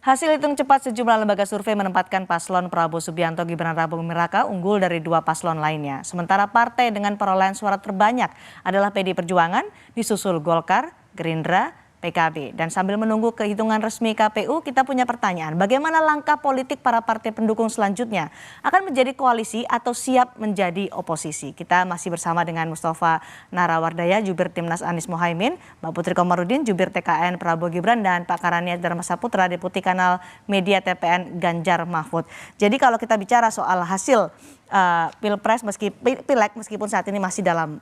Hasil hitung cepat sejumlah lembaga survei menempatkan paslon Prabowo Subianto Gibran Rakabuming Raka unggul dari dua paslon lainnya. Sementara partai dengan perolehan suara terbanyak adalah PDI Perjuangan, disusul Golkar, Gerindra, PKB. Dan sambil menunggu kehitungan resmi KPU, kita punya pertanyaan. Bagaimana langkah politik para partai pendukung selanjutnya? Akan menjadi koalisi atau siap menjadi oposisi? Kita masih bersama dengan Mustafa Narawardaya, Jubir Timnas Anies Mohaimin, Mbak Putri Komarudin, Jubir TKN Prabowo Gibran, dan Pak Karania Dharma Saputra, Deputi Kanal Media TPN Ganjar Mahfud. Jadi kalau kita bicara soal hasil Pilpres, Pileg meskipun saat ini masih dalam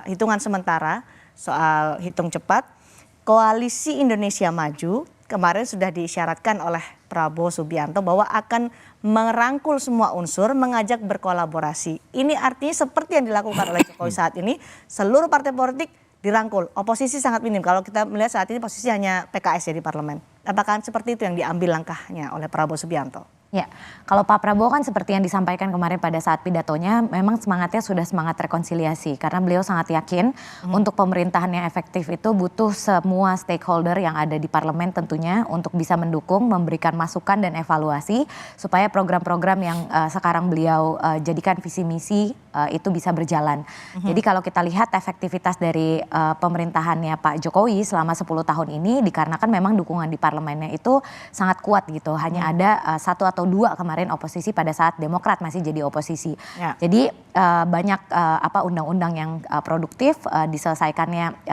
hitungan sementara soal hitung cepat, Koalisi Indonesia Maju kemarin sudah diisyaratkan oleh Prabowo Subianto bahwa akan merangkul semua unsur, mengajak berkolaborasi. Ini artinya seperti yang dilakukan oleh Jokowi saat ini, seluruh partai politik dirangkul. Oposisi sangat minim. Kalau kita melihat saat ini posisi hanya PKS ya di parlemen. Apakah seperti itu yang diambil langkahnya oleh Prabowo Subianto? Ya, kalau Pak Prabowo kan seperti yang disampaikan kemarin pada saat pidatonya, memang semangatnya sudah semangat rekonsiliasi. Karena beliau sangat yakin untuk pemerintahan yang efektif itu butuh semua stakeholder yang ada di parlemen tentunya untuk bisa mendukung, memberikan masukan dan evaluasi supaya program-program yang sekarang beliau jadikan visi misi itu bisa berjalan. Jadi kalau kita lihat efektivitas dari pemerintahannya Pak Jokowi selama 10 tahun ini dikarenakan memang dukungan di parlemennya itu sangat kuat gitu. Hanya ada satu atau dua kemarin oposisi pada saat Demokrat masih jadi oposisi. Ya. Jadi banyak undang-undang yang produktif diselesaikannya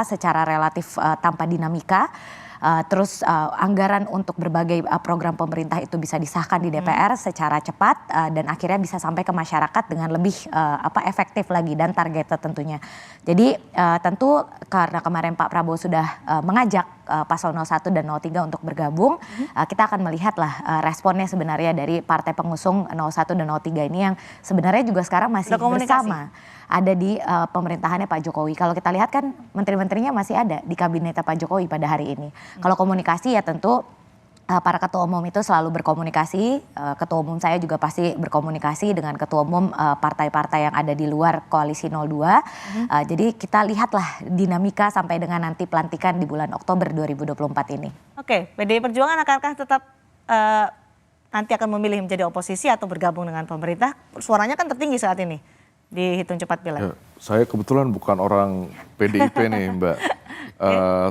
secara relatif tanpa dinamika. Terus anggaran untuk berbagai program pemerintah itu bisa disahkan di DPR secara cepat dan akhirnya bisa sampai ke masyarakat dengan lebih efektif lagi dan targeted tentunya. Jadi tentu karena kemarin Pak Prabowo sudah mengajak paslon 01 dan 03 untuk bergabung, kita akan melihatlah responnya sebenarnya dari partai pengusung 01 dan 03 ini yang sebenarnya juga sekarang masih bersama. Ada di pemerintahannya Pak Jokowi. Kalau kita lihat kan menteri-menterinya masih ada di kabinetnya Pak Jokowi pada hari ini. Kalau komunikasi ya tentu para ketua umum itu selalu berkomunikasi. Ketua umum saya juga pasti berkomunikasi dengan ketua umum partai-partai yang ada di luar koalisi 02. Jadi kita lihatlah dinamika sampai dengan nanti pelantikan di bulan Oktober 2024 ini. Oke, PDI Perjuangan akankah tetap nanti akan memilih menjadi oposisi atau bergabung dengan pemerintah? Suaranya kan tertinggi saat ini. Dihitung cepat Pileg. Ya, saya kebetulan bukan orang PDIP nih Mbak.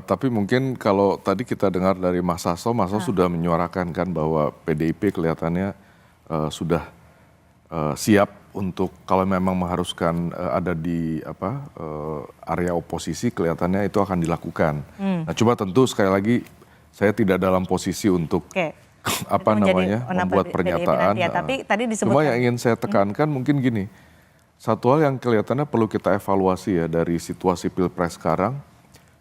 Tapi mungkin kalau tadi kita dengar dari Mas Hasto sudah menyuarakan kan bahwa PDIP kelihatannya sudah siap untuk kalau memang mengharuskan ada di area oposisi kelihatannya itu akan dilakukan. Nah coba tentu sekali lagi saya tidak dalam posisi untuk membuat pernyataan. Ya, tapi tadi disebutkan. Cuma yang ingin saya tekankan mungkin gini. Satu hal yang kelihatannya perlu kita evaluasi ya dari situasi Pilpres sekarang,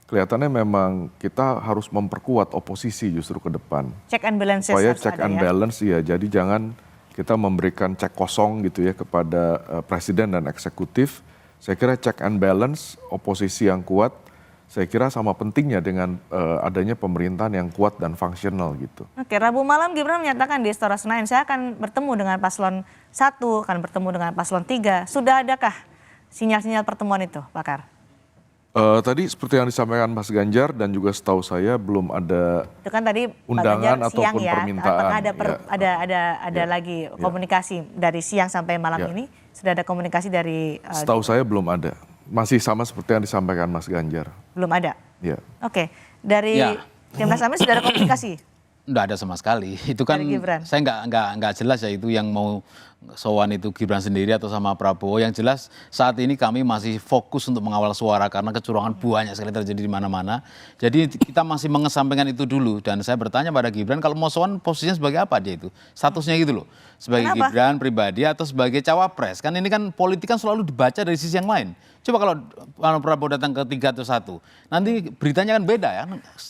kelihatannya memang kita harus memperkuat oposisi justru ke depan. Check and balance. Supaya check and balance ya, jadi jangan kita memberikan cek kosong gitu ya kepada presiden dan eksekutif. Saya kira check and balance, oposisi yang kuat, saya kira sama pentingnya dengan adanya pemerintahan yang kuat dan fungsional gitu. Oke, Rabu malam Gibran menyatakan di Istora Senayan, saya akan bertemu dengan paslon 1, akan bertemu dengan paslon 3. Sudah adakah sinyal-sinyal pertemuan itu, Pakar? Tadi seperti yang disampaikan Mas Ganjar dan juga setahu saya belum ada itu kan tadi undangan ataupun permintaan. Ada lagi komunikasi dari siang sampai malam ini? Sudah ada komunikasi dari... Setahu saya belum ada. Masih sama seperti yang disampaikan Mas Ganjar. Belum ada? Ya. Oke, dari Timnas Amin sudah ada komunikasi? Enggak ada sama sekali. Itu kan saya nggak jelas ya itu yang mau sowan itu Gibran sendiri atau sama Prabowo. Yang jelas saat ini kami masih fokus untuk mengawal suara karena kecurangan banyak sekali terjadi di mana-mana. Jadi kita masih mengesampingkan itu dulu dan saya bertanya pada Gibran kalau mau sowan posisinya sebagai apa dia itu? Statusnya gitu loh. Sebagai Gibran pribadi atau sebagai cawapres. Kan ini kan politik kan selalu dibaca dari sisi yang lain. Coba kalau Prabowo datang ke 3 atau 1, nanti beritanya kan beda ya.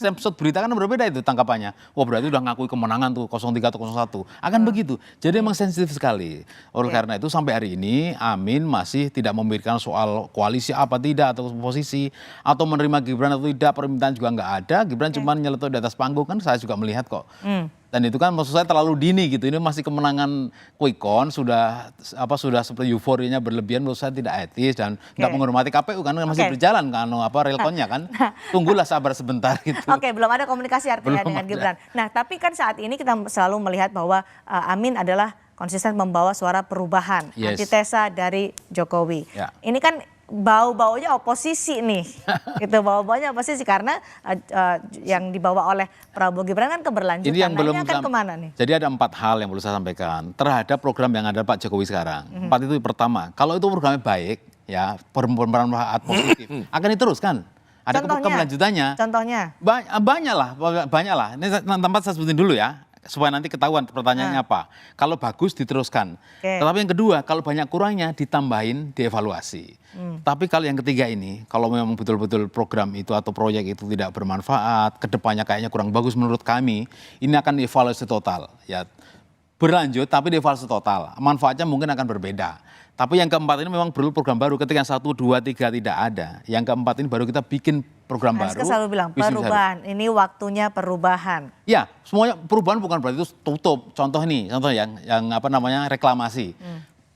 Episode berita kan berbeda itu tangkapannya. Wah berarti udah ngakui kemenangan tuh 03 atau 01. Akan begitu. Jadi emang sensitif sekali. Oleh karena itu sampai hari ini Amin masih tidak memberikan soal koalisi apa tidak atau posisi. Atau menerima Gibran atau tidak, permintaan juga nggak ada. Gibran cuma nyeletuk di atas panggung kan saya juga melihat kok. Dan itu kan maksud saya terlalu dini gitu. Ini masih kemenangan quick count, sudah seperti euforianya berlebihan, menurut saya tidak etis dan tidak menghormati KPU kan masih berjalan kan real count-nya kan. Tunggulah sabar sebentar gitu. Oke, belum ada komunikasi artinya dengan Gibran. Nah, tapi kan saat ini kita selalu melihat bahwa Amin adalah konsisten membawa suara perubahan, antitesa dari Jokowi. Ini kan bau-baunya oposisi nih, gitu, bau-baunya oposisi karena yang dibawa oleh Prabowo Gibran kan keberlanjutan. Ini yang belum akan kemana nih? Jadi ada 4 hal yang perlu saya sampaikan terhadap program yang ada Pak Jokowi sekarang. 4 itu pertama, kalau itu programnya baik, ya bermanfaat positif, akan diteruskan. Ada keberlanjutannya. Contohnya? Banyak lah. Ini tempat saya sebutin dulu ya, supaya nanti ketahuan pertanyaannya apa. Kalau bagus diteruskan. Tetapi yang kedua, kalau banyak kurangnya ditambahin, dievaluasi. Tapi kalau yang ketiga ini, kalau memang betul-betul program itu atau proyek itu tidak bermanfaat, kedepannya kayaknya kurang bagus menurut kami, ini akan dievaluasi total. Ya, berlanjut tapi dievaluasi total. Manfaatnya mungkin akan berbeda. Tapi yang keempat ini memang perlu program baru. Ketika yang 1, 2, 3 tidak ada. Yang keempat ini baru kita bikin program baru. Saya selalu bilang perubahan, ini waktunya perubahan. Ya, semuanya perubahan bukan berarti itu tutup. Contoh yang reklamasi.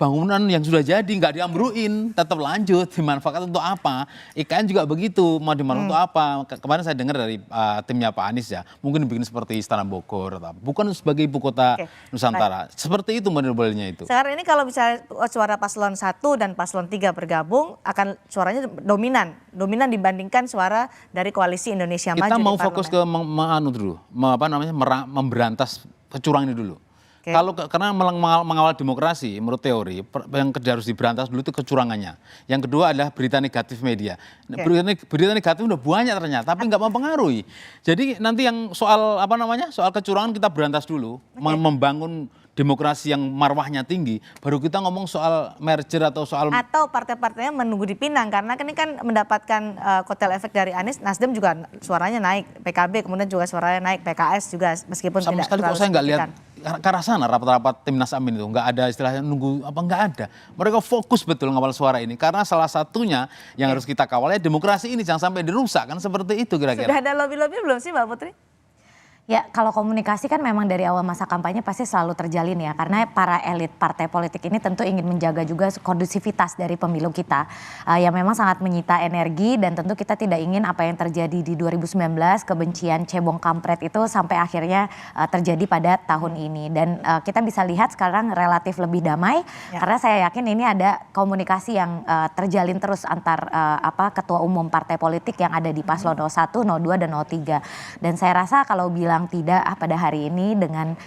Bangunan yang sudah jadi nggak diambruin, tetap lanjut, dimanfaatkan untuk apa? IKN juga begitu, mau dimanfaatkan untuk apa? Kemarin saya dengar dari timnya Pak Anies ya, mungkin bikin seperti Istana Bogor, bukan sebagai ibu kota Nusantara. Seperti itu modelnya itu. Sekarang ini kalau misalnya suara paslon 1 dan paslon 3 bergabung, akan suaranya dominan dibandingkan suara dari koalisi Indonesia Maju. Kita mau fokus ke memberantas kecurangan ini dulu. Karena mengawal demokrasi, menurut teori, yang harus diberantas dulu itu kecurangannya. Yang kedua adalah berita negatif media. Berita negatif udah banyak ternyata, tapi nggak mempengaruhi. Jadi nanti yang soal soal kecurangan kita berantas dulu, membangun demokrasi yang marwahnya tinggi, baru kita ngomong soal merger atau partai-partainya menunggu dipinang karena ini kan mendapatkan kotel efek dari Anies. Nasdem juga suaranya naik, PKB kemudian juga suaranya naik, PKS juga meskipun sama tidak sekali kok saya nggak lihat ke arah sana rapat-rapat Timnas Amin itu nggak ada istilahnya nunggu nggak ada. Mereka fokus betul ngawal suara ini karena salah satunya yang harus kita kawal ya demokrasi ini jangan sampai dirusak kan seperti itu kira-kira. Sudah ada lobby-lobby belum sih Mbak Putri? Ya, kalau komunikasi kan memang dari awal masa kampanye pasti selalu terjalin ya. Karena para elit partai politik ini tentu ingin menjaga juga kondusivitas dari pemilu kita. Yang memang sangat menyita energi dan tentu kita tidak ingin apa yang terjadi di 2019, kebencian cebong kampret itu sampai akhirnya terjadi pada tahun ini. Dan kita bisa lihat sekarang relatif lebih damai. Karena saya yakin ini ada komunikasi yang terjalin terus antar ketua umum partai politik yang ada di paslon 01, 02, dan 03. Dan saya rasa kalau bilang tidak pada hari ini dengan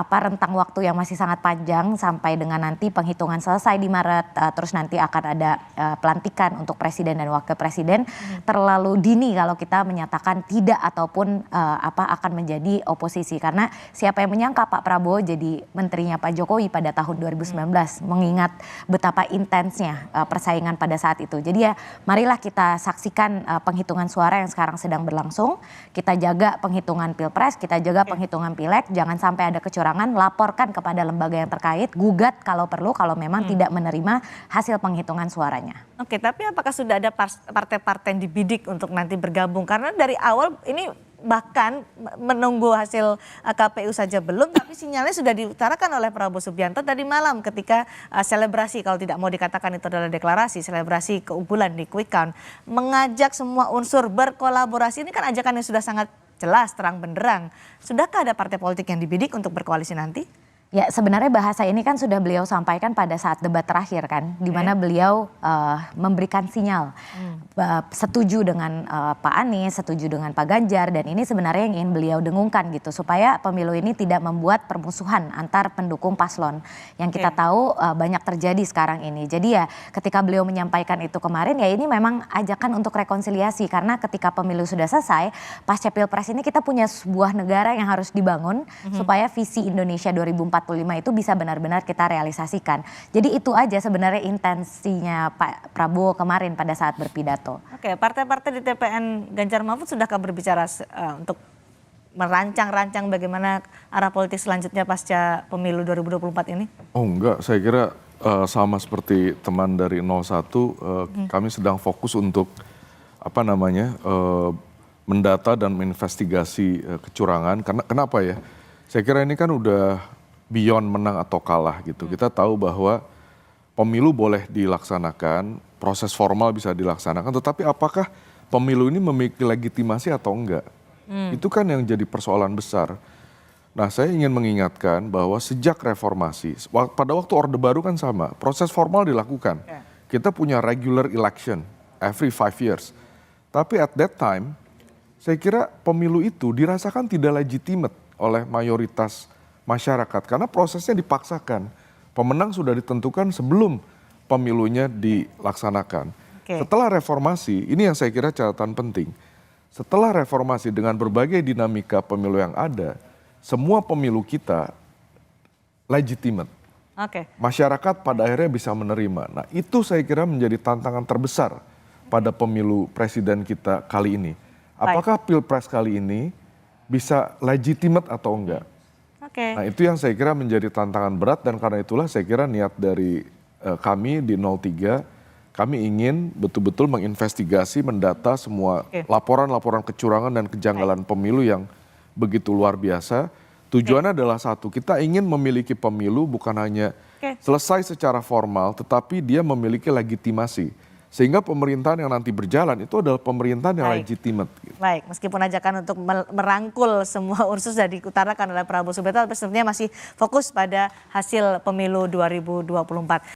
rentang waktu yang masih sangat panjang sampai dengan nanti penghitungan selesai di Maret, terus nanti akan ada pelantikan untuk presiden dan wakil presiden, terlalu dini kalau kita menyatakan tidak ataupun akan menjadi oposisi karena siapa yang menyangka Pak Prabowo jadi menterinya Pak Jokowi pada tahun 2019 mengingat betapa intensnya persaingan pada saat itu. Jadi ya marilah kita saksikan penghitungan suara yang sekarang sedang berlangsung, kita jaga penghitungan Pilpres, kita jaga penghitungan Pileg, jangan sampai ada kecurangan, laporkan kepada lembaga yang terkait, gugat kalau perlu kalau memang tidak menerima hasil penghitungan suaranya. Oke, tapi apakah sudah ada partai-partai yang dibidik untuk nanti bergabung? Karena dari awal ini bahkan menunggu hasil KPU saja belum, tapi sinyalnya sudah diutarakan oleh Prabowo Subianto tadi malam ketika selebrasi, kalau tidak mau dikatakan itu adalah deklarasi, selebrasi keunggulan di quick count, mengajak semua unsur berkolaborasi. Ini kan ajakan yang sudah sangat jelas, terang benderang. Sudahkah ada partai politik yang dibidik untuk berkoalisi nanti? Ya sebenarnya bahasa ini kan sudah beliau sampaikan pada saat debat terakhir kan, di mana beliau memberikan sinyal setuju dengan Pak Anies, setuju dengan Pak Ganjar, dan ini sebenarnya yang ingin beliau dengungkan gitu supaya pemilu ini tidak membuat permusuhan antar pendukung paslon yang kita tahu banyak terjadi sekarang ini. Jadi ya ketika beliau menyampaikan itu kemarin ya ini memang ajakan untuk rekonsiliasi karena ketika pemilu sudah selesai pasca Pilpres ini kita punya sebuah negara yang harus dibangun supaya visi Indonesia 2045 itu bisa benar-benar kita realisasikan. Jadi itu aja sebenarnya intensinya Pak Prabowo kemarin pada saat berpidato. Oke, partai-partai di TPN Ganjar Mahfud sudahkah berbicara untuk merancang-rancang bagaimana arah politik selanjutnya pasca pemilu 2024 ini? Oh enggak, saya kira sama seperti teman dari 01, kami sedang fokus untuk mendata dan menginvestigasi kecurangan. Karena kenapa ya? Saya kira ini kan udah beyond menang atau kalah gitu. Kita tahu bahwa pemilu boleh dilaksanakan, proses formal bisa dilaksanakan, tetapi apakah pemilu ini memiliki legitimasi atau enggak? Itu kan yang jadi persoalan besar. Nah, saya ingin mengingatkan bahwa sejak reformasi, pada waktu Orde Baru kan sama, proses formal dilakukan. Kita punya regular election every 5 years. Tapi at that time, saya kira pemilu itu dirasakan tidak legitimate oleh mayoritas masyarakat karena prosesnya dipaksakan. Pemenang sudah ditentukan sebelum pemilunya dilaksanakan. Setelah reformasi, ini yang saya kira catatan penting. Setelah reformasi dengan berbagai dinamika pemilu yang ada, semua pemilu kita legitimate. Masyarakat pada akhirnya bisa menerima. Nah, itu saya kira menjadi tantangan terbesar pada pemilu presiden kita kali ini. Apakah Pilpres kali ini bisa legitimate atau enggak? Nah, itu yang saya kira menjadi tantangan berat dan karena itulah saya kira niat dari kami di 03, kami ingin betul-betul menginvestigasi, mendata semua laporan-laporan kecurangan dan kejanggalan pemilu yang begitu luar biasa. Tujuannya adalah satu, kita ingin memiliki pemilu bukan hanya selesai secara formal, tetapi dia memiliki legitimasi. Sehingga pemerintahan yang nanti berjalan itu adalah pemerintahan yang legitimate. Baik, meskipun ajakan untuk merangkul semua unsur sudah diutarakan oleh Prabowo Subianto, tapi sebenarnya masih fokus pada hasil pemilu 2024.